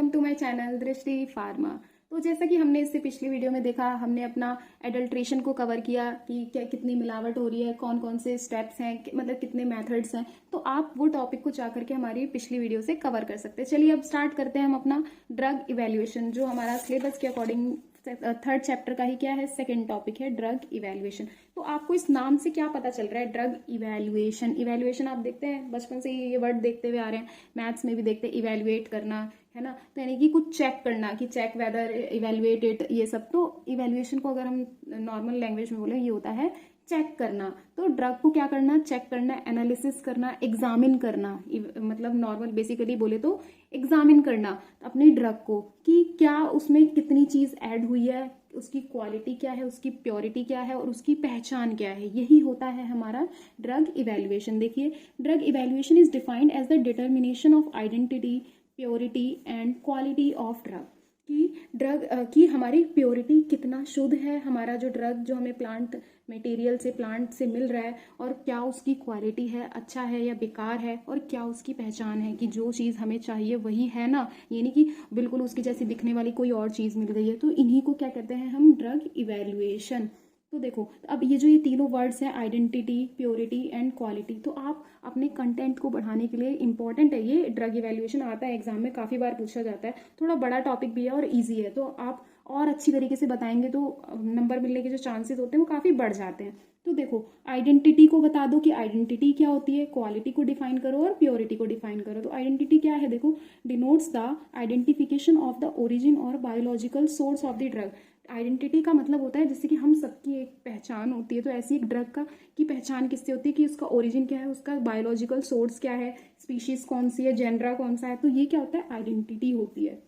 Welcome to my channel दृष्टि pharma. तो जैसा कि हमने इससे पिछली वीडियो में देखा, हमने अपना एडल्ट्रेशन को कवर किया कि क्या कितनी मिलावट हो रही है, कौन कौन से स्टेप्स हैं, मतलब कितने मेथड्स हैं। तो आप वो टॉपिक को जाकर के हमारी पिछली वीडियो से कवर कर सकते हैं। चलिए अब स्टार्ट करते हैं हम अपना ड्रग इवेल्युएशन, जो हमारा सिलेबस के अकॉर्डिंग थर्ड चैप्टर का ही क्या है, सेकेंड टॉपिक है ड्रग इवेल्युएशन। तो आपको इस नाम से क्या पता चल रहा है, ड्रग इवेल्युएशन। इवेल्युएशन आप देखते हैं बचपन से ये वर्ड देखते हुए आ रहे हैं, मैथ्स में भी देखते हैं इवेल्युएट करना, है ना। तो यानी कि कुछ चेक करना, कि चेक वेदर इवेल्युएट इट, ये सब। तो इवेल्युएशन को अगर हम नॉर्मल लैंग्वेज में बोले, ये होता है चेक करना। तो ड्रग को क्या करना, चेक करना, एनालिसिस करना, एग्जामिन करना, मतलब नॉर्मल बेसिकली बोले तो एग्जामिन करना अपनी ड्रग को, कि क्या उसमें कितनी चीज ऐड हुई है, उसकी क्वालिटी क्या है, उसकी प्योरिटी क्या है और उसकी पहचान क्या है। यही होता है हमारा ड्रग इवेल्युएशन। देखिए, drug evaluation is defined as the determination of identity, purity and quality of drug. कि ड्रग की हमारी प्योरिटी कितना शुद्ध है, हमारा जो ड्रग जो हमें प्लांट मटेरियल से, प्लांट से मिल रहा है, और क्या उसकी क्वालिटी है, अच्छा है या बेकार है, और क्या उसकी पहचान है, कि जो चीज़ हमें चाहिए वही है ना, ये नहीं कि बिल्कुल उसकी जैसी दिखने वाली कोई और चीज़ मिल गई है। तो इन्हीं को क्या कहते हैं हम, ड्रग इवेल्युएशन। तो देखो, अब ये जो ये तीनों वर्ड्स हैं, आइडेंटिटी, प्योरिटी एंड क्वालिटी, तो आप अपने कंटेंट को बढ़ाने के लिए इंपॉर्टेंट है ये ड्रग इवेल्युएशन। आता है एग्जाम में, काफ़ी बार पूछा जाता है, थोड़ा बड़ा टॉपिक भी है और ईजी है। तो आप और अच्छी तरीके से बताएंगे तो नंबर मिलने के जो चांसेस होते हैं वो काफ़ी बढ़ जाते हैं। तो देखो, आइडेंटिटी को बता दो कि आइडेंटिटी क्या होती है, क्वालिटी को डिफाइन करो और प्योरिटी को डिफाइन करो। तो आइडेंटिटी क्या है, देखो, denotes the identification of the origin और biological source of the drug. Identity का मतलब होता है जैसे कि हम सबकी एक पहचान होती है, तो ऐसी एक ड्रग का की पहचान किससे होती है, कि उसका ओरिजिन क्या है, उसका बायोलॉजिकल सोर्स क्या है, स्पीशीज कौन सी है, जेनरा कौन सा है। तो ये क्या होता है, आइडेंटिटी होती है।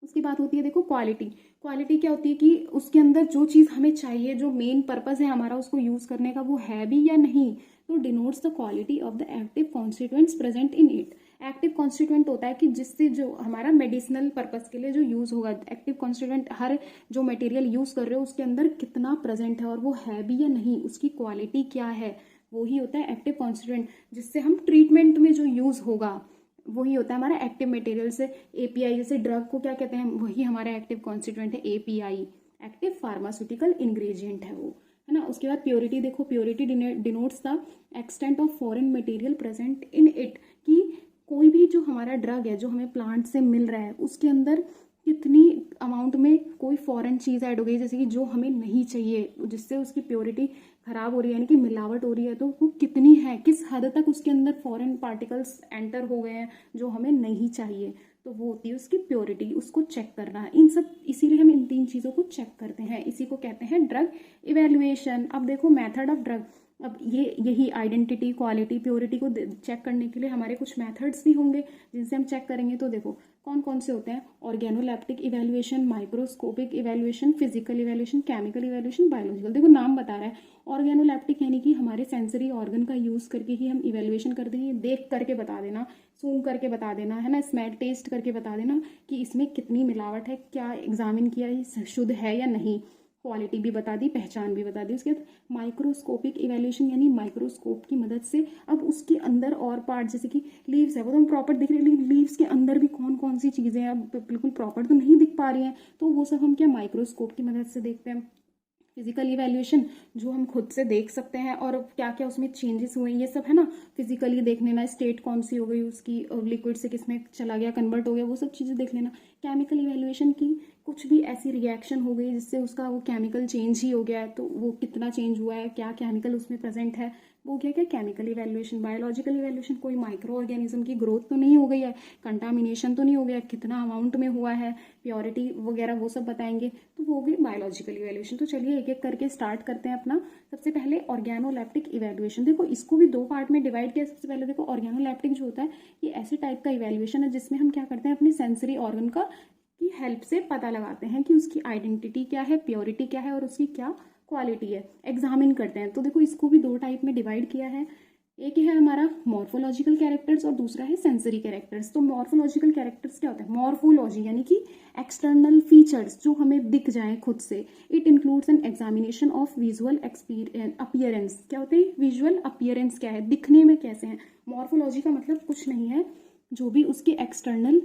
उसकी बात होती है, देखो, क्वालिटी। क्वालिटी क्या होती है, कि उसके अंदर जो चीज़ हमें चाहिए, जो मेन पर्पस है हमारा उसको यूज़ करने का, वो है भी या नहीं। तो denotes the quality of the active constituents present in it. Active constituent होता है कि जिससे जो हमारा मेडिसिनल पर्पस के लिए जो यूज़ होगा, एक्टिव कॉन्स्टिट्यूएंट हर जो मटेरियल यूज़ कर रहे हो उसके अंदर कितना प्रेजेंट है और वो है भी या नहीं, उसकी क्वालिटी क्या है, वो ही होता है एक्टिव कॉन्स्टिट्यूएंट। जिससे हम ट्रीटमेंट में जो यूज़ होगा वही होता है हमारा एक्टिव मटेरियल से एपीआई। जैसे ड्रग को क्या कहते हैं, वही हमारा एक्टिव कॉन्स्टिट्यूएंट है, एपीआई, एक्टिव फार्मास्यूटिकल इंग्रेडिएंट है वो, है ना। उसके बाद प्योरिटी, देखो, purity denotes the extent of foreign material present in it. कि कोई भी जो हमारा ड्रग है जो हमें प्लांट से मिल रहा है उसके अंदर कितनी अमाउंट में कोई फॉरेन चीज़ ऐड हो गई, जैसे कि जो हमें नहीं चाहिए, जिससे उसकी प्योरिटी खराब हो रही है, यानी कि मिलावट हो रही है, तो वो कितनी है, किस हद तक उसके अंदर फॉरेन पार्टिकल्स एंटर हो गए हैं जो हमें नहीं चाहिए। तो वो होती है उसकी प्योरिटी, उसको चेक करना है। इन सब, इसीलिए हम इन तीन चीज़ों को चेक करते हैं, इसी को कहते हैं ड्रग इवेल्युएशन। अब देखो, मेथड ऑफ ड्रग। अब ये यही आइडेंटिटी, क्वालिटी, प्योरिटी को चेक करने के लिए हमारे कुछ मेथड्स भी होंगे जिनसे हम चेक करेंगे। तो देखो कौन कौन से होते हैं, organoleptic evaluation, microscopic evaluation, physical evaluation, chemical evaluation, biological. देखो नाम बता रहा है, ऑर्गेनोलैप्टिक यानी कि हमारे सेंसरी ऑर्गन का यूज़ करके ही हम इवेल्युएशन कर देंगे। देख करके बता देना, सूंघ करके बता देना, है ना, स्मेल टेस्ट करके बता देना कि इसमें कितनी मिलावट है, क्या एग्जामिन किया, ये शुद्ध है या नहीं। क्वालिटी भी बता दी, पहचान भी बता दी। उसके बाद माइक्रोस्कोपिक इवेल्युएशन, यानी माइक्रोस्कोप की मदद से अब उसके अंदर और पार्ट, जैसे कि लीव्स है, वो तो हम प्रॉपर दिख रही है, लेकिन लीव्स के अंदर भी कौन कौन सी चीज़ें हैं अब बिल्कुल प्रॉपर तो नहीं दिख पा रही हैं, तो वो सब हम क्या माइक्रोस्कोप की मदद से देखते हैं। फिजिकल इवेल्युएशन, जो हम खुद से देख सकते हैं और क्या क्या उसमें चेंजेस हुए, ये सब है ना, फिजिकली देख लेना, स्टेट कौन सी हो गई उसकी, लिक्विड से किस में चला गया, कन्वर्ट हो गया, वो सब चीज़ें देख लेना। केमिकल इवेल्युएशन की, कुछ भी ऐसी रिएक्शन हो गई जिससे उसका वो केमिकल चेंज ही हो गया है, तो वो कितना चेंज हुआ है, क्या केमिकल उसमें प्रेजेंट है, वो क्या क्या केमिकल इवेल्युएशन। बायोलॉजिकल इवेल्युएशन, कोई माइक्रो ऑर्गेनिज्म की ग्रोथ तो नहीं हो गई है, कंटामिनेशन तो नहीं हो गया, कितना अमाउंट में हुआ है, प्योरिटी वगैरह वो सब बताएंगे, तो वो हो गई बायोलॉजिकल इवेल्युएशन। तो चलिए एक एक करके स्टार्ट करते हैं अपना। सबसे पहले ऑर्गेनोलैप्टिक इवेल्युएशन। देखो इसको भी दो पार्ट में डिवाइड किया। सबसे पहले देखो, ऑर्गेनोलैप्टिक जो होता है ये ऐसे टाइप का इवेल्युएशन है जिसमें हम क्या करते हैं, अपने सेंसरी ऑर्गन का की हेल्प से पता लगाते हैं कि उसकी आइडेंटिटी क्या है, प्योरिटी क्या है और उसकी क्या क्वालिटी है, एग्जामिन करते हैं। तो देखो इसको भी दो टाइप में डिवाइड किया है। एक है हमारा मॉर्फोलॉजिकल कैरेक्टर्स और दूसरा है सेंसरी कैरेक्टर्स। तो मॉर्फोलॉजिकल कैरेक्टर्स क्या होता है, मॉर्फोलॉजी यानी कि एक्सटर्नल फीचर्स जो हमें दिख जाए खुद से। It includes an examination of visual appearance. क्या होते हैं विजुअल अपीयरेंस, क्या है, दिखने में कैसे हैं। मॉर्फोलॉजी का मतलब कुछ नहीं है, जो भी उसके एक्सटर्नल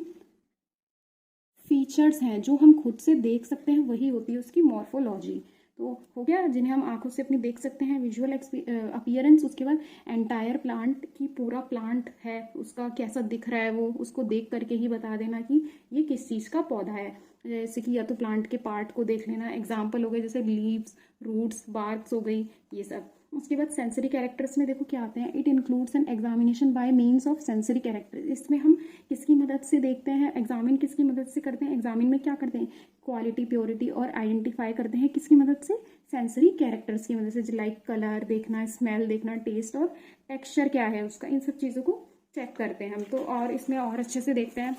फीचर्स हैं जो हम खुद से देख सकते हैं, वही होती है उसकी मॉर्फोलॉजी। तो हो गया जिन्हें हम आंखों से अपनी देख सकते हैं, विजुअल अपीयरेंस। उसके बाद एंटायर प्लांट की, पूरा प्लांट है उसका कैसा दिख रहा है, वो उसको देख करके ही बता देना कि ये किस चीज़ का पौधा है। जैसे कि या तो प्लांट के पार्ट को देख लेना, एग्जाम्पल हो गए जैसे लीव्स, रूट्स, बार्क्स हो गई, ये सब। उसके बाद सेंसरी कैरेक्टर्स में देखो क्या आते हैं, it includes an examination by means of sensory character. इसमें हम किसकी मदद से देखते हैं, एग्जामिन किसकी मदद से करते हैं, एग्जामिन में क्या करते हैं, क्वालिटी, प्योरिटी और आइडेंटिफाई करते हैं किसकी मदद से, सेंसरी कैरेक्टर्स की मदद से, लाइक कलर देखना, स्मेल देखना, टेस्ट और टेक्सचर क्या है उसका, इन सब चीज़ों को चेक करते हैं हम। तो और इसमें और अच्छे से देखते हैं,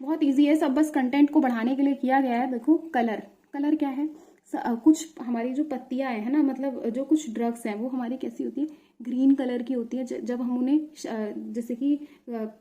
बहुत ईजी है सब, बस कंटेंट को बढ़ाने के लिए किया गया है। देखो कलर, कलर क्या है, कुछ हमारी जो पत्तियां है ना, मतलब जो कुछ ड्रग्स हैं वो हमारी कैसी होती है, ग्रीन कलर की होती है। जब हम उन्हें जैसे कि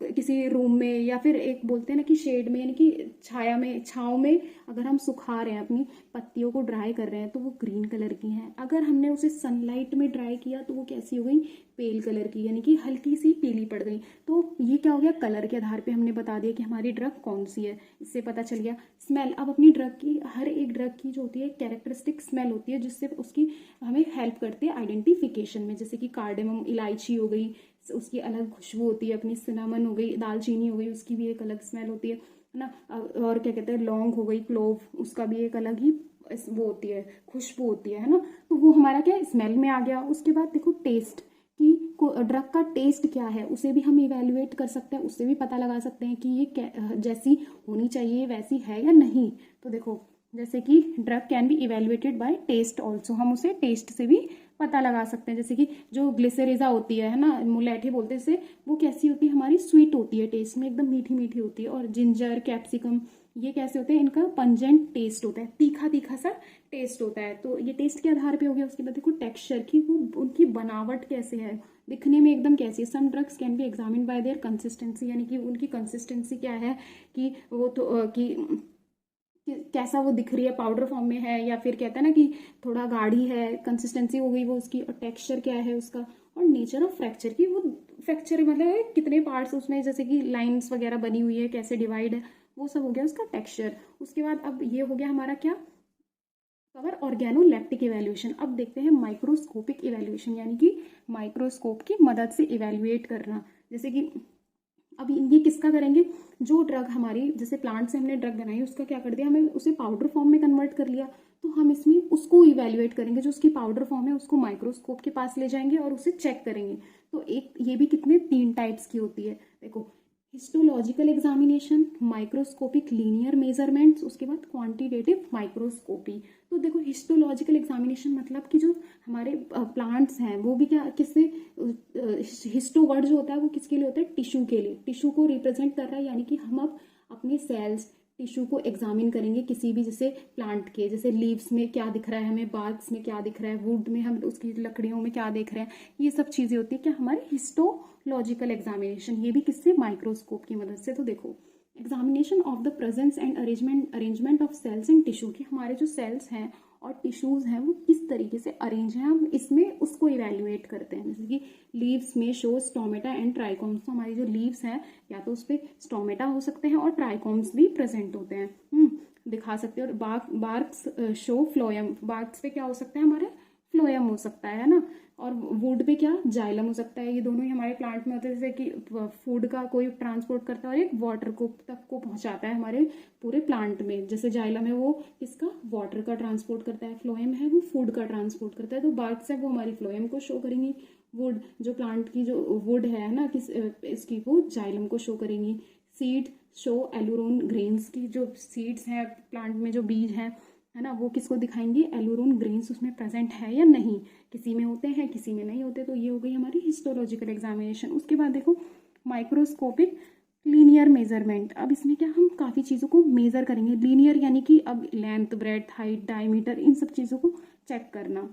किसी रूम में या फिर एक बोलते हैं ना कि शेड में, यानी कि छाया में, छाँव में अगर हम सुखा रहे हैं, अपनी पत्तियों को ड्राई कर रहे हैं, तो वो ग्रीन कलर की हैं। अगर हमने उसे सनलाइट में ड्राई किया तो वो कैसी हो गई, पेल कलर की, यानी कि हल्की सी पीली पड़ गई। तो ये क्या हो गया, कलर के आधार पे हमने बता दिया कि हमारी ड्रग कौन सी है, इससे पता चल गया। स्मेल, अब अपनी ड्रग की, हर एक ड्रग की जो होती है कैरेक्टरिस्टिक स्मेल होती है, जिससे उसकी हमें हेल्प करती है आइडेंटिफिकेशन में। जैसे कि कार्डेमम, इलायची हो गई, उसकी अलग खुशबू होती है अपनी, सिनामन हो गई, दालचीनी हो गई, उसकी भी एक अलग स्मेल होती है ना। और क्या कहते हैं, लौंग हो गई, क्लोव, उसका भी एक अलग ही वो होती है, खुशबू होती है ना। तो वो हमारा क्या स्मेल में आ गया। उसके बाद देखो टेस्ट, कि ड्रग का टेस्ट क्या है, उसे भी हम इवेल्युएट कर सकते हैं, उससे भी पता लगा सकते हैं कि ये जैसी होनी चाहिए वैसी है या नहीं। तो देखो जैसे कि drug can be evaluated by taste also, हम उसे टेस्ट से भी पता लगा सकते हैं। जैसे कि जो ग्लिसरेजा होती है ना, मुलेठी बोलते हैं इसे, वो कैसी होती है, हमारी स्वीट होती है, टेस्ट में एकदम मीठी मीठी होती है। और जिंजर, कैप्सिकम, ये कैसे होते हैं, इनका पंजेंट टेस्ट होता है, तीखा तीखा सा टेस्ट होता है। तो ये टेस्ट के आधार पे हो गया। उसके बाद देखो टेक्सचर की, वो उनकी बनावट कैसे है, दिखने में एकदम कैसी है। Some drugs can be examine by their consistency, यानी कि उनकी कंसिस्टेंसी क्या है, कि वो तो कैसा वो दिख रही है, पाउडर फॉर्म में है या फिर कहता है ना कि थोड़ा गाढ़ी है, कंसिस्टेंसी हो गई वो उसकी। और टेक्सचर क्या है उसका, और नेचर ऑफ फ्रैक्चर की, वो फ्रैक्चर मतलब कितने पार्ट्स उसमें, जैसे कि लाइंस वगैरह बनी हुई है, कैसे डिवाइड है, वो सब हो गया उसका टेक्सचर। उसके बाद अब ये हो गया हमारा क्या, कवर ऑर्गेनोलेप्टिक इवेल्युएशन। अब देखते हैं माइक्रोस्कोपिक इवेल्युएशन, यानी कि माइक्रोस्कोप की मदद से इवेल्युएट करना। जैसे कि अब ये किसका करेंगे, जो ड्रग हमारी, जैसे प्लांट से हमने ड्रग बनाई, उसका क्या कर दिया, हमें उसे पाउडर फॉर्म में कन्वर्ट कर लिया, तो हम इसमें उसको इवेल्युएट करेंगे, जो उसकी पाउडर फॉर्म है उसको माइक्रोस्कोप के पास ले जाएंगे और उसे चेक करेंगे। तो एक ये भी कितने 3 टाइप्स की होती है, देखो histological examination, microscopic linear measurements, उसके बाद क्वांटिटेटिव माइक्रोस्कोपी। तो देखो हिस्टोलॉजिकल एग्जामिनेशन मतलब कि जो हमारे प्लांट्स हैं वो भी क्या, किससे, हिस्टो वर्ड जो होता है वो किसके लिए होता है, टिश्यू के लिए, टिश्यू को रिप्रेजेंट कर रहा है। यानी कि हम अब अपने सेल्स, टिश्यू को एग्जामिन करेंगे किसी भी, जैसे प्लांट के, जैसे लीव्स में क्या दिख रहा है हमें, बार्क्स में क्या दिख रहा है, वुड में हम उसकी लकड़ियों में क्या देख रहे हैं, ये सब चीज़ें होती है क्या, हमारे हिस्टोलॉजिकल एग्जामिनेशन। ये भी किससे, माइक्रोस्कोप की मदद से। तो देखो examination of the presence and arrangement of cells in tissue, कि हमारे जो सेल्स हैं और टिश्यूज़ हैं वो किस तरीके से अरेंज हैं, हम इसमें उसको इवेल्युएट करते हैं। जैसे कि लीव्स में शो स्टोमेटा एंड ट्राइकोम्स, तो हमारी जो लीव्स हैं या तो उस पर स्टोमेटा हो सकते हैं और ट्राइकोम्स भी प्रेजेंट होते हैं, दिखा सकते हैं। और बार्क्स शो फ्लोएम, बार्क्स पे क्या हो सकता है, हमारे फ्लोएम हो सकता है ना। और वुड पे क्या, जाइलम हो सकता है। ये दोनों ही हमारे प्लांट में होते हैं, जैसे कि फूड का कोई ट्रांसपोर्ट करता है और एक वाटर को तक को पहुंचाता है हमारे पूरे प्लांट में। जैसे जाइलम है वो किसका, वाटर का ट्रांसपोर्ट करता है, फ्लोएम है वो फूड का ट्रांसपोर्ट करता है। तो बार्क्स है वो हमारी फ्लोएम को शो करेंगी, वुड जो प्लांट की जो वुड है ना किस इसकी, वो जाइलम को शो करेंगी। सीड शो एलुरोन ग्रेन्स की, जो सीड्स हैं प्लांट में, जो बीज हैं है ना, वो किसको दिखाएंगे, एलुरोन ग्रेन्स उसमें प्रेजेंट है या नहीं, किसी में होते हैं किसी में नहीं होते। तो ये हो गई हमारी हिस्टोलॉजिकल एग्जामिनेशन। उसके बाद देखो माइक्रोस्कोपिक लीनियर मेजरमेंट। अब इसमें क्या, हम काफ़ी चीज़ों को मेज़र करेंगे। लीनियर यानी कि अब लेंथ, ब्रेड्थ, हाइट, डायमीटर, इन सब चीज़ों को चेक करना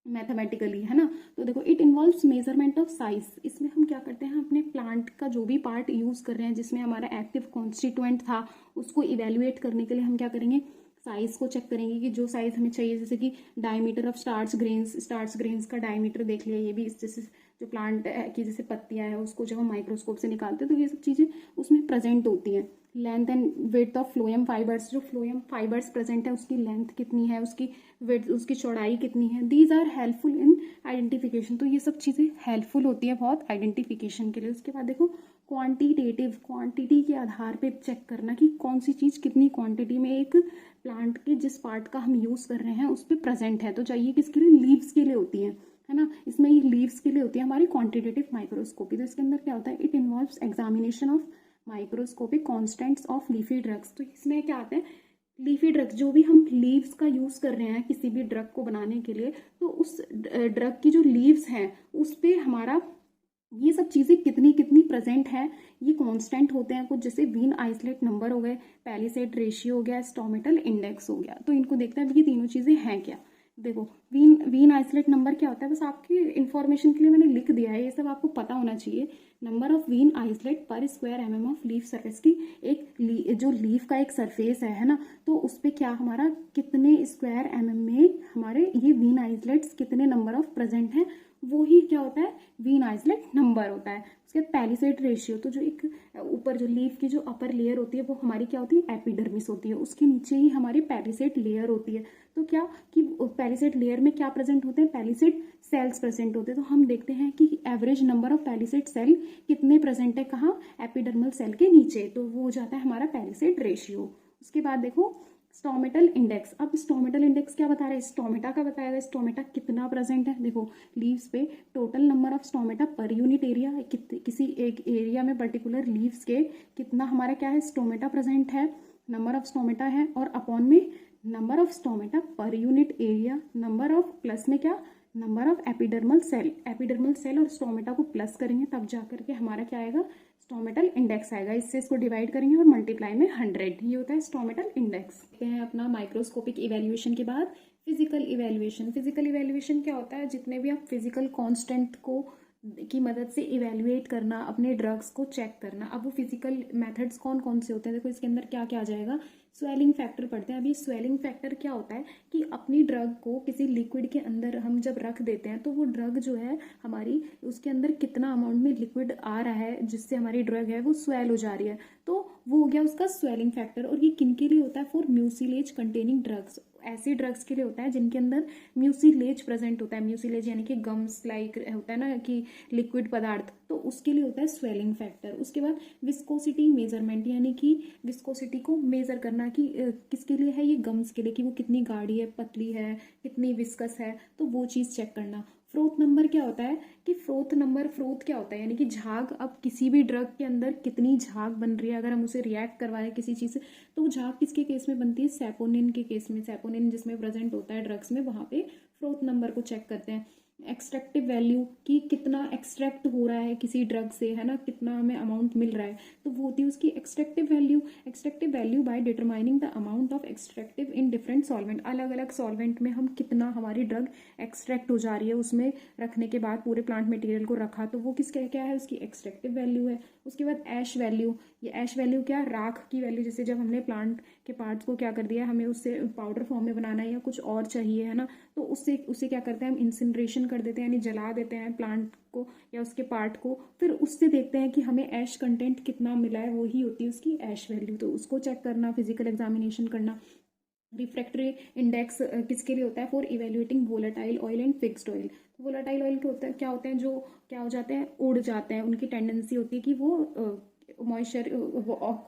मैथमेटिकली, है ना। तो देखो it involves measurement of size. इसमें हम क्या करते हैं, अपने प्लांट का जो भी पार्ट यूज़ कर रहे हैं जिसमें हमारा एक्टिव कॉन्स्टिट्यूएंट था, उसको इवेल्युएट करने के लिए हम क्या करेंगे, साइज को चेक करेंगे कि जो साइज हमें चाहिए। जैसे कि डायमीटर ऑफ स्टार्च ग्रेन्स का डायमीटर देख लिया, ये भी जैसे जो प्लांट की जैसे पत्तियां हैं उसको जब हम माइक्रोस्कोप से निकालते हैं तो ये सब चीज़ें उसमें प्रेजेंट होती हैं, length and width of phloem fibres, जो फ्लोएम फाइबर्स प्रेजेंट है उसकी लेंथ कितनी है, उसकी विड्थ, उसकी चौड़ाई कितनी है। These are helpful in identification. तो ये सब चीज़ें हेल्पफुल होती है बहुत आइडेंटिफिकेशन के लिए। उसके बाद देखो क्वांटिटेटिव, क्वांटिटी के आधार पे चेक करना कि कौन सी चीज़ कितनी क्वांटिटी में एक प्लांट के जिस पार्ट का हम यूज़ कर रहे हैं उस पर प्रेजेंट है। तो चाहिए किसके लिए, लीव्स के लिए होती है ना। इसमें ये लीव्स के लिए होती है हमारी क्वांटिटेटिव माइक्रोस्कोपी। तो इसके अंदर क्या होता है, it involves examination of microscopic constants of leafy drugs. तो इसमें क्या आता है, लीफी ड्रग्स, जो भी हम लीव्स का यूज़ कर रहे हैं किसी भी ड्रग को बनाने के लिए, तो उस ड्रग की जो लीव्स हैं उस पर हमारा ये सब चीज़ें कितनी कितनी प्रेजेंट है, ये कांस्टेंट होते हैं कुछ, जैसे वीन आइसोलेट नंबर हो गए, पैलिसेड रेशियो हो गया, स्टोमेटल इंडेक्स हो गया। तो इनको देखते हैं ये तीनों चीज़ें हैं क्या। देखो वीन आइसोलेट नंबर क्या होता है, बस आपकी इंफॉर्मेशन के लिए मैंने लिख दिया है, ये सब आपको पता होना चाहिए। नंबर ऑफ वीन आइसोलेट पर square mm of leaf surface की, एक जो लीफ का एक सरफेस है ना, तो उस पर क्या हमारा कितने स्क्वायर mm में हमारे ये वीन आइसोलेट्स कितने नंबर ऑफ प्रेजेंट हैं, वो ही क्या होता है, वीन आइसोलेट नंबर होता है। उसके बाद पैलिसेड रेशियो, तो जो एक ऊपर जो लीफ की जो अपर लेयर होती है वो हमारी क्या होती है, एपिडर्मिस होती है, उसके नीचे ही हमारी पैलिसेड लेयर होती है। तो क्या कि पैलिसेड लेयर में क्या प्रेजेंट होते हैं, पैलिसेड सेल्स प्रेजेंट होते हैं। तो हम देखते हैं कि average number of palisade cell कितने प्रेजेंट है कहाँ, एपिडर्मल सेल के नीचे, तो वो हो जाता है हमारा पैलिसेड रेशियो। उसके बाद देखो स्टोमेटल इंडेक्स। अब स्टोमेटल इंडेक्स क्या बता रहा है, स्टोमेटा का बताया, स्टोमेटा कितना प्रेजेंट है। देखो लीव्स पे total number of stomata per unit area, किसी एक एरिया में पर्टिकुलर लीव्स के कितना हमारा क्या है, स्टोमेटा प्रेजेंट है, नंबर ऑफ स्टोमेटा है, और अपॉन में number of stomata per unit area, number of plus में क्या, number of epidermal cell. Epidermal cell और स्टोमेटा को प्लस करेंगे तब जा करके हमारा क्या आएगा, स्टोमेटल इंडेक्स आएगा। इससे इसको डिवाइड करेंगे और मल्टीप्लाई में 100, ये होता है स्टोमेटल इंडेक्स। देखते हैं अपना माइक्रोस्कोपिक इवेल्युएशन के बाद फिजिकल इवेल्युएशन। फिजिकल इवेल्युएशन क्या होता है, जितने भी आप फिजिकल कांस्टेंट को की मदद से इवेल्युएट करना, अपने ड्रग्स को चेक करना। अब वो फिजिकल मेथड्स कौन कौन से होते हैं, देखो इसके अंदर क्या क्या आ जाएगा, स्वेलिंग फैक्टर पढ़ते हैं। अभी स्वेलिंग फैक्टर क्या होता है कि अपनी ड्रग को किसी लिक्विड के अंदर हम जब रख देते हैं तो वो ड्रग जो है हमारी, उसके अंदर कितना अमाउंट में लिक्विड आ रहा है जिससे हमारी ड्रग है वो स्वेल हो जा रही है, तो वो हो गया उसका स्वेलिंग फैक्टर। और ये किन के लिए होता है, फॉर म्यूसिलेज कंटेनिंग ड्रग्स, ऐसी ड्रग्स के लिए होता है जिनके अंदर म्यूसिलेज प्रेजेंट होता है। म्यूसिलेज यानी कि गम्स लाइक होता है ना कि लिक्विड पदार्थ, तो उसके लिए होता है स्वेलिंग फैक्टर। उसके बाद विस्कोसिटी मेजरमेंट, यानी कि विस्कोसिटी को मेजर करना कि किसके लिए है, ये गम्स के लिए, कि वो कितनी गाढ़ी है, पतली है, कितनी विस्कस है, तो वो चीज़ चेक करना। फ्रोथ नंबर क्या होता है कि फ्रोथ नंबर, फ्रोथ क्या होता है यानी कि झाग। अब किसी भी ड्रग के अंदर कितनी झाग बन रही है, अगर हम उसे रिएक्ट करवा रहे हैं किसी चीज़ से, तो वो झाग किसके केस में बनती है, सैपोनिन के केस में। सैपोनिन जिसमें प्रेजेंट होता है ड्रग्स में, वहाँ पे फ्रोथ नंबर को चेक करते हैं। एक्सट्रैक्टिव वैल्यू कि कितना एक्सट्रैक्ट हो रहा है किसी ड्रग से, है ना, कितना हमें अमाउंट मिल रहा है, तो वो होती है उसकी extractive value. Extractive value by determining the amount of extractive in different solvent. अलग अलग सॉल्वेंट में हम कितना हमारी ड्रग एक्सट्रैक्ट हो जा रही है, उसमें रखने के बाद पूरे प्लांट मटेरियल को रखा, तो वो किसका क्या है, उसकी एक्सट्रैक्टिव वैल्यू है। उसके बाद ऐश वैल्यू, ये ऐश वैल्यू क्या, राख की वैल्यू, जैसे जब हमने प्लांट के पार्ट्स को क्या कर दिया, हमें उससे पाउडर फॉर्म में बनाना है या कुछ और चाहिए, है ना, तो उससे क्या करते हैं हम, इंसिनरेशन कर देते हैं, यानी जला देते हैं प्लांट को या उसके पार्ट को, फिर उससे देखते हैं कि हमें ऐश कंटेंट कितना मिला है, वही होती है उसकी ऐश वैल्यू। तो उसको चेक करना, फिजिकल एग्जामिनेशन करना। रिफ्रैक्टरी इंडेक्स किसके लिए होता है, for evaluating volatile oil and fixed oil. Volatile oil क्या होते हैं, जो क्या हो जाते हैं, उड़ जाते हैं, उनकी टेंडेंसी होती है कि वो मॉइस्चर,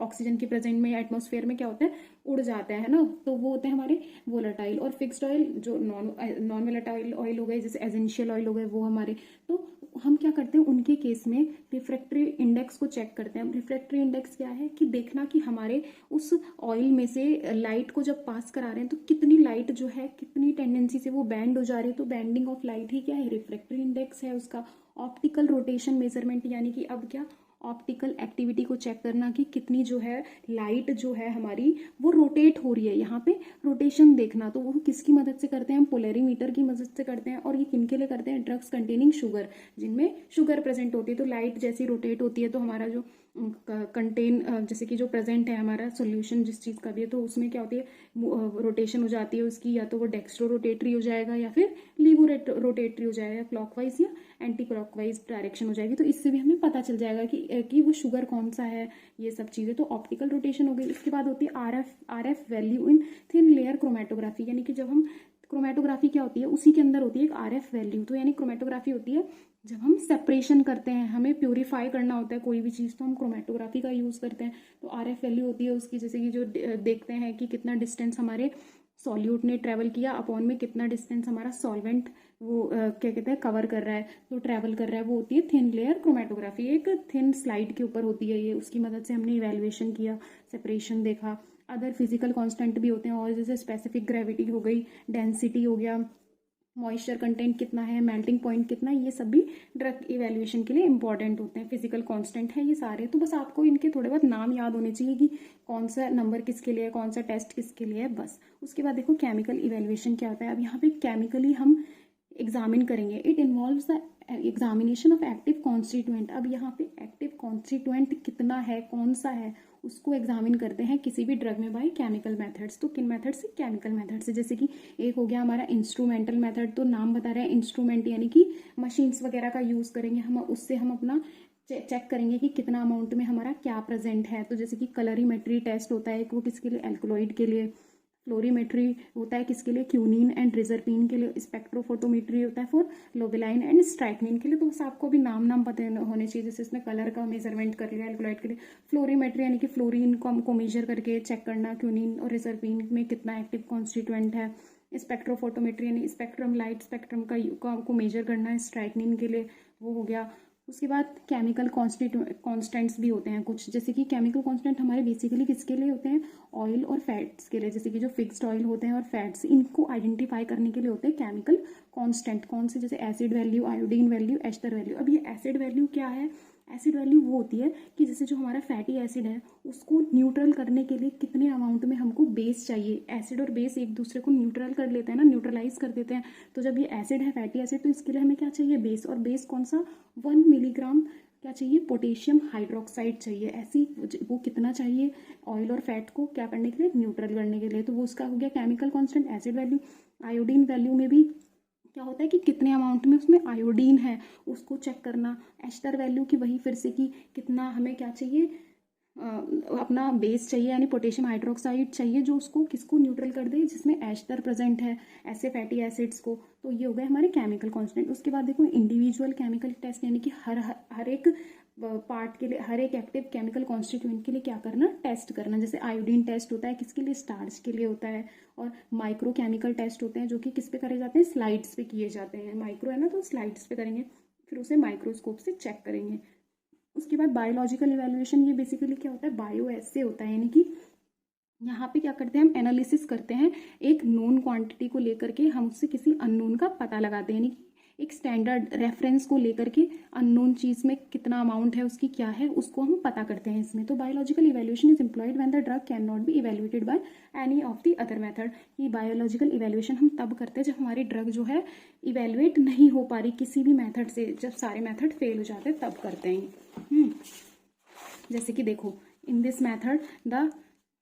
ऑक्सीजन की प्रेजेंट में एटमॉस्फेयर में क्या होता है, उड़ जाता है ना, तो वो होते हैं हमारे वोलेटाइल। और फिक्स्ड ऑयल जो नॉन वोलेटाइल ऑयल हो गए, जैसे एसेंशियल ऑयल हो गए, वो हमारे, तो हम क्या करते हैं उनके केस में रिफ्रैक्टरी इंडेक्स को चेक करते हैं। रिफ्रैक्टरी इंडेक्स क्या है कि देखना कि हमारे उस ऑयल में से लाइट को जब पास करा रहे हैं तो कितनी लाइट जो है कितनी टेंडेंसी से वो बैंड हो जा रही है, तो बैंडिंग ऑफ लाइट ही क्या है, रिफ्रैक्टरी इंडेक्स है उसका। ऑप्टिकल रोटेशन मेजरमेंट, यानी कि अब क्या, ऑप्टिकल एक्टिविटी को चेक करना कि कितनी जो है लाइट जो है हमारी वो रोटेट हो रही है, यहाँ पे रोटेशन देखना, तो वो किसकी मदद से करते हैं हम, पोलरीमीटर की मदद से करते हैं। और ये किनके लिए करते हैं, ड्रग्स कंटेनिंग शुगर, जिनमें शुगर प्रेजेंट होती है, तो लाइट जैसी रोटेट होती है तो हमारा जो कंटेन जैसे कि जो प्रेजेंट है हमारा सॉल्यूशन जिस चीज़ का भी है, तो उसमें क्या होती है, रोटेशन हो जाती है उसकी, या तो वो डेक्स्ट्रो रोटेटरी हो जाएगा या फिर लीवो रोटेटरी हो जाएगा, क्लॉकवाइज या एंटी क्लॉकवाइज डायरेक्शन हो जाएगी। तो इससे भी हमें पता चल जाएगा कि वो शुगर कौन सा है, ये सब चीज़ें। तो ऑप्टिकल रोटेशन हो गई। इसके बाद होती है R F value in thin layer chromatography, यानी कि जब हम क्रोमेटोग्राफी क्या होती है, उसी के अंदर होती है एक आरएफ वैल्यू। तो यानी क्रोमेटोग्राफी होती है जब हम सेपरेशन करते हैं, हमें प्यूरिफाई करना होता है कोई भी चीज़, तो हम क्रोमेटोग्राफी का यूज़ करते हैं। तो आरएफ वैल्यू होती है उसकी, जैसे कि जो देखते हैं कि कितना डिस्टेंस हमारे सॉल्यूट ने ट्रेवल किया अपॉन में कितना डिस्टेंस हमारा सॉल्वेंट वो क्या कहते हैं कवर कर रहा है, तो ट्रेवल कर रहा है, वो होती है थिन लेयर क्रोमेटोग्राफी। एक थिन स्लाइड के ऊपर होती है ये, उसकी मदद से हमने इवेल्युएशन किया, सेपरेशन देखा। अदर फिजिकल कांस्टेंट भी होते हैं, और जैसे स्पेसिफिक ग्रेविटी हो गई, डेंसिटी हो गया, मॉइस्चर कंटेंट कितना है, मेल्टिंग पॉइंट कितना है, ये सब भी ड्रग इवेल्युएशन के लिए इंपॉर्टेंट होते हैं। फिजिकल कांस्टेंट है ये सारे। तो बस आपको इनके थोड़े बहुत नाम याद होने चाहिए कि कौन सा नंबर किसके लिए है, कौन सा टेस्ट किसके लिए है, बस। उसके बाद देखो केमिकल इवेल्युएशन क्या होता है। अब यहाँ पे केमिकली हम एग्जामिन करेंगे। It involves the examination of active constituent. अब यहाँ पे एक्टिव कॉन्स्टिट्यूएंट कितना है, कौन सा है, उसको एग्जामिन करते हैं किसी भी ड्रग में बाय केमिकल मेथड्स। तो किन मेथड से, केमिकल मेथड से। जैसे कि एक हो गया हमारा इंस्ट्रूमेंटल मेथड, तो नाम बता रहे हैं इंस्ट्रूमेंट, यानी कि मशीन्स वगैरह का यूज करेंगे हम, उससे हम अपना चेक करेंगे कि कितना अमाउंट में हमारा क्या प्रेजेंट है। तो जैसे कि कलरीमेट्री टेस्ट होता है, वो किसके लिए, एल्कलॉइड के लिए। फ्लोरीमेट्री होता है किसके लिए, क्यूनिन एंड रिजर्पिन के लिए। स्पेक्ट्रोफोटोमेट्री होता है फॉर लोबेलाइन एंड स्ट्राइकनिन के लिए। तो बस आपको भी नाम पता होने चाहिए। जैसे इसमें कलर का मेजरमेंट कर लिया एल्कलॉइड के लिए। फ्लोरीमेट्री यानी कि फ्लोरीन को हमको मेजर करके चेक करना, क्यूनिन और रिजर्पिन में कितना एक्टिव कॉन्स्टिट्यूएंट है। स्पेक्ट्रोफोटोमेट्री यानी स्पेक्ट्रम, लाइट स्पेक्ट्रम को मेजर करना है स्ट्राइकनिन के लिए, वो हो गया। उसके बाद केमिकल कॉन्स्टेंट्स भी होते हैं कुछ, जैसे कि केमिकल कॉन्स्टेंट हमारे बेसिकली किसके लिए होते हैं, ऑयल और फैट्स के लिए। जैसे कि जो फिक्स्ड ऑयल होते हैं और फैट्स, इनको आइडेंटिफाई करने के लिए होते हैं केमिकल कांस्टेंट। कौन से, जैसे acid value, iodine value, ester value. अब ये एसिड वैल्यू क्या है, एसिड वैल्यू वो होती है कि जैसे जो हमारा फैटी एसिड है उसको न्यूट्रल करने के लिए कितने अमाउंट में हमको बेस चाहिए। एसिड और बेस एक दूसरे को न्यूट्रल कर लेते हैं ना, न्यूट्रलाइज कर देते हैं। तो जब ये एसिड है, फैटी एसिड, तो इसके लिए हमें क्या चाहिए, बेस। और बेस कौन सा, 1 मिलीग्राम क्या चाहिए, पोटेशियम हाइड्रोक्साइड चाहिए। ऐसी वो कितना चाहिए ऑयल और फैट को क्या करने के लिए, न्यूट्रल करने के लिए। तो वो उसका हो गया chemical constant, acid value. Iodine value में भी क्या होता है कि कितने अमाउंट में उसमें आयोडीन है उसको चेक करना। एस्टर वैल्यू की वही फिर से कि कितना हमें क्या चाहिए, अपना बेस चाहिए यानी पोटेशियम हाइड्रोक्साइड चाहिए, जो उसको किसको न्यूट्रल कर दे, जिसमें एस्टर प्रेजेंट है, ऐसे फैटी एसिड्स को। तो ये हो गए हमारे केमिकल कांस्टेंट। उसके बाद देखो इंडिविजुअल केमिकल टेस्ट, यानी कि हर एक पार्ट के लिए, हर एक एक्टिव केमिकल कॉन्स्टिट्यूएंट के लिए क्या करना, टेस्ट करना। जैसे आयोडीन टेस्ट होता है किसके लिए, स्टार्च के लिए होता है। और माइक्रो केमिकल टेस्ट होते हैं जो कि किस पे करे जाते हैं, स्लाइड्स पे किए जाते हैं। माइक्रो है ना, तो स्लाइड्स पे करेंगे, फिर उसे माइक्रोस्कोप से चेक करेंगे। उसके बाद बायोलॉजिकल इवैल्यूएशन, ये बेसिकली क्या होता है, बायो ऐसे होता है, यानी कि यहाँ पे क्या करते हैं हम, एनालिसिस करते हैं एक नोन क्वांटिटी को लेकर के, हम उससे किसी अननोन का पता लगाते हैं। यानी कि एक स्टैंडर्ड रेफरेंस को लेकर के अननोन चीज़ में कितना अमाउंट है, उसकी क्या है, उसको हम पता करते हैं इसमें। तो biological evaluation is employed when the drug can not be evaluated by any of the other method. ये बायोलॉजिकल इवैल्यूएशन हम तब करते हैं जब हमारी ड्रग जो है इवैल्यूएट नहीं हो पा रही किसी भी मेथड से, जब सारे मेथड फेल हो जाते हैं तब करते हैं। जैसे कि देखो इन दिस मेथड द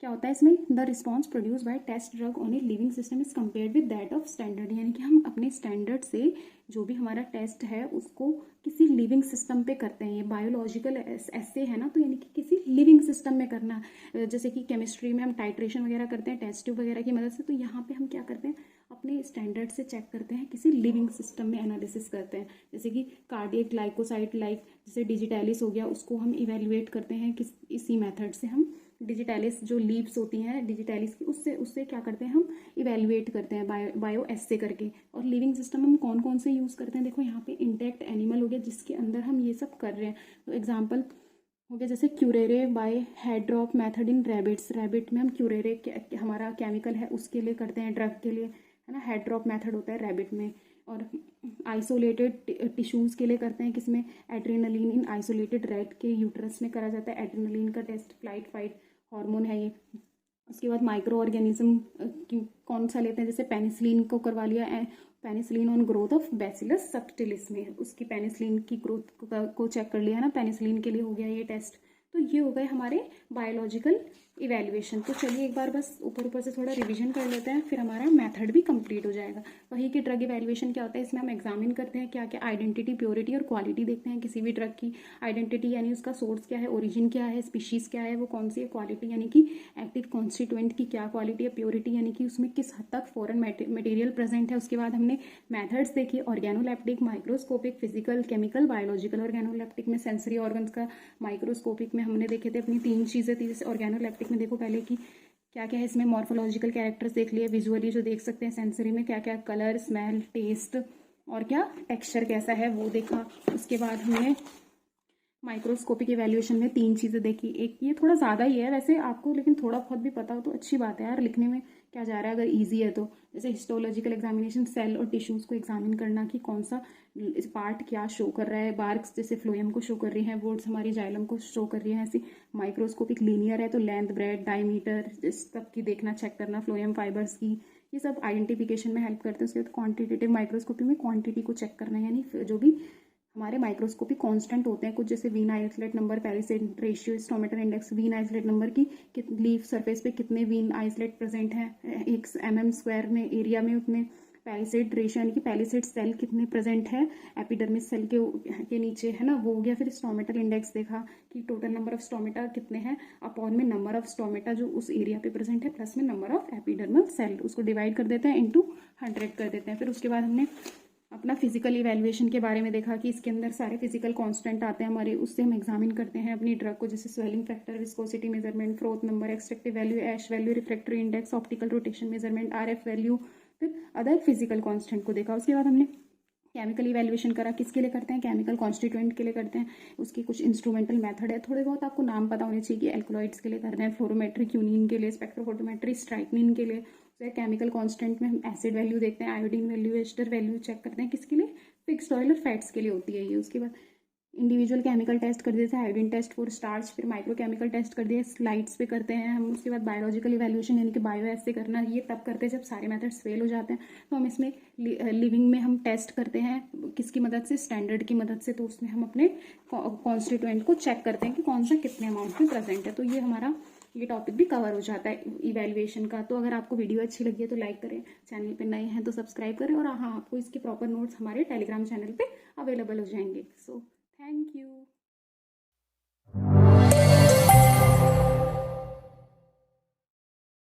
क्या होता है इसमें, the response produce by test drug on a living system is compared with that of standard. यानी कि हम अपने स्टैंडर्ड से जो भी हमारा टेस्ट है उसको किसी लिविंग सिस्टम पे करते हैं। ये बायोलॉजिकल ऐसे है ना, तो यानी कि किसी लिविंग सिस्टम में करना। जैसे कि केमिस्ट्री में हम टाइट्रेशन वगैरह करते हैं टेस्ट ट्यूब वगैरह की मदद से, तो यहाँ पे हम क्या करते हैं, अपने स्टैंडर्ड से चेक करते हैं, किसी लिविंग सिस्टम में एनालिसिस करते हैं। जैसे कि कार्डियक ग्लाइकोसाइड लाइक जैसे डिजिटैलिस हो गया, उसको हम इवेल्युएट करते हैं इसी मेथड से। हम डिजिटैलिस जो लीव्स होती हैं डिजिटैलिस की, उससे क्या करते हैं हम इवेल्युएट करते हैं बायो एस्से करके। और लिविंग सिस्टम हम कौन कौन से यूज़ करते हैं, देखो यहाँ पे इंटैक्ट एनिमल हो गया जिसके अंदर हम ये सब कर रहे हैं। तो एग्जाम्पल हो गया जैसे curare by head drop method in rabbits. Rabbit में हम क्यूरेरे हमारा केमिकल है उसके लिए करते हैं, ड्रग के लिए, है ना। हेड ड्रॉप मेथड होता है रैबिट में। और आइसोलेटेड टिश्यूज़ के लिए करते हैं किसमें, एड्रेनलिन इन आइसोलेटेड रैट के यूट्रस में करा जाता है एड्रेनलिन का टेस्ट, फ्लाइट फाइट हार्मोन है ये। उसके बाद माइक्रो ऑर्गेनिज्म कौन सा लेते हैं, जैसे पेनिसिलिन को करवा लिया, penicillin on growth of bacillus subtilis में उसकी पेनिसिलिन की ग्रोथ को चेक कर लिया है ना, पेनिसिलिन के लिए हो गया ये टेस्ट। तो ये हो गए हमारे बायोलॉजिकल इवैल्यूएशन। तो चलिए एक बार बस ऊपर ऊपर से थोड़ा रिवीजन कर लेते हैं, फिर हमारा मेथड भी कंप्लीट हो जाएगा। वही कि ड्रग इवैल्यूएशन क्या होता है, इसमें हम एग्जामिन करते हैं क्या क्या आइडेंटिटी, प्योरिटी और क्वालिटी देखते हैं किसी भी ड्रग की। आइडेंटिटी यानी उसका सोर्स क्या है, ओरिजिन क्या है, स्पीशीज़ क्या है, वो कौन सी है। क्वालिटी यानी कि एक्टिव कॉन्स्टिट्यूएंट की क्या क्वालिटी है। प्योरिटी यानी कि उसमें किस हद तक फॉरेन मटेरियल प्रेजेंट है। उसके बाद हमने मेथड्स देखी, organoleptic, microscopic, physical, chemical, biological. Organoleptic में सेंसरी ऑर्गन्स का, माइक्रोस्कोपिक में हमने देखे थे अपनी 3 चीज़ें थी। जैसे ऑर्गेनोलेप्टिक में देखो पहले कि क्या क्या है इसमें, मॉर्फोलॉजिकल कैरेक्टर्स देख लिए, विजुअली जो देख सकते हैं। सेंसरी में क्या क्या, कलर, स्मेल, टेस्ट और क्या टेक्सचर कैसा है वो देखा। उसके बाद हमने माइक्रोस्कोपिक इवैल्यूएशन में 3 चीज़ें देखी। एक ये थोड़ा ज़्यादा ही है वैसे आपको, लेकिन थोड़ा बहुत भी पता हो तो अच्छी बात है यार, लिखने में क्या जा रहा है अगर इजी है तो। जैसे हिस्टोलॉजिकल एग्जामिनेशन, सेल और टिश्यूज़ को एग्जामिन करना कि कौन सा पार्ट क्या शो कर रहा है। बार्क्स जैसे फ्लोएम को शो कर रही हैं, वोड्स हमारी जाइलम को शो कर रही है। ऐसी माइक्रोस्कोपिक लीनियर है तो लेंथ, ब्रेड, डायमीटर इस सब की देखना, चेक करना, फ्लोएम फाइबर्स की, ये सब आइडेंटिफिकेशन में हेल्प करते हैं। उसके बाद क्वान्टिटेटिव माइक्रोस्कोपी में क्वांटिटी को चेक करना, यानी जो भी हमारे माइक्रोस्कोपिक कांस्टेंट होते हैं कुछ, जैसे vein islet number, palisade ratio, stomatal index, vein islet number की लीफ सरफेस पे कितने वीन आइसोलेट प्रेजेंट हैं एक mm स्क्वायर में एरिया में, उतने पैलिसेड रेशियो यानी कि पैलिसेड सेल कितने प्रेजेंट है एपिडर्मिस सेल के नीचे, है ना, वो हो गया। फिर स्टोमेटल इंडेक्स देखा कि टोटल नंबर ऑफ स्टोमेटा कितने हैं अपॉन में नंबर ऑफ स्टोमेटा जो उस एरिया पे प्रेजेंट है, प्लस में नंबर ऑफ एपिडर्मल सेल, उसको डिवाइड कर देते हैं इंटू 100 कर देते हैं। फिर उसके बाद हमने अपना फिजिकल इवैल्यूएशन के बारे में देखा कि इसके अंदर सारे फिजिकल कांस्टेंट आते हैं हमारे, उससे हम एग्जामिन करते हैं अपनी ड्रग को, जैसे swelling factor, viscosity measurement, froth number, extractive value, ash value, refractory index, optical rotation measurement, RF value, फिर अदर फिजिकल कांस्टेंट को देखा। उसके बाद हमने केमिकल इवैल्यूएशन करा, किसके लिए करते हैं, केमिकल कॉन्स्टिट्यूएंट के लिए करते हैं। उसकी कुछ इंस्ट्रूमेंटल मेथड है, थोड़े बहुत आपको नाम पता होने चाहिए कि एल्कोलॉइड्स के लिए करते हैं, फ्लोरोमेट्री क्यूनिन के लिए, स्पेक्ट्रोफोटोमेट्री स्ट्राइकनिन के लिए। केमिकल कांस्टेंट में हम एसिड वैल्यू देखते हैं, iodine value, ester value check करते हैं, किसके लिए, फिक्स्ड ऑयल और फैट्स के लिए होती है ये। उसके बाद इंडिविजुअल केमिकल टेस्ट कर देते हैं, आयोडीन टेस्ट फॉर स्टार्च, फिर माइक्रो केमिकल टेस्ट कर दिए, स्लाइड्स पे करते हैं हम। उसके बाद बायोलॉजिकल इवैल्यूएशन यानी कि बायो एसे करना, ये तब करते हैं जब सारे मेथड्स फेल हो जाते हैं। तो हम इसमें लिविंग में हम टेस्ट करते हैं, किसकी मदद से, स्टैंडर्ड की मदद से। तो उसमें हम अपने कॉन्स्टिट्यूएंट को चेक करते हैं कि कौन सा कितने अमाउंट में प्रेजेंट है। तो ये हमारा ये टॉपिक भी कवर हो जाता है इवैल्यूएशन का। तो अगर आपको वीडियो अच्छी लगी है तो लाइक करें, चैनल पे नए हैं तो सब्सक्राइब करें, और हाँ, आपको इसके प्रॉपर नोट्स हमारे टेलीग्राम चैनल पे अवेलेबल हो जाएंगे। So thank you.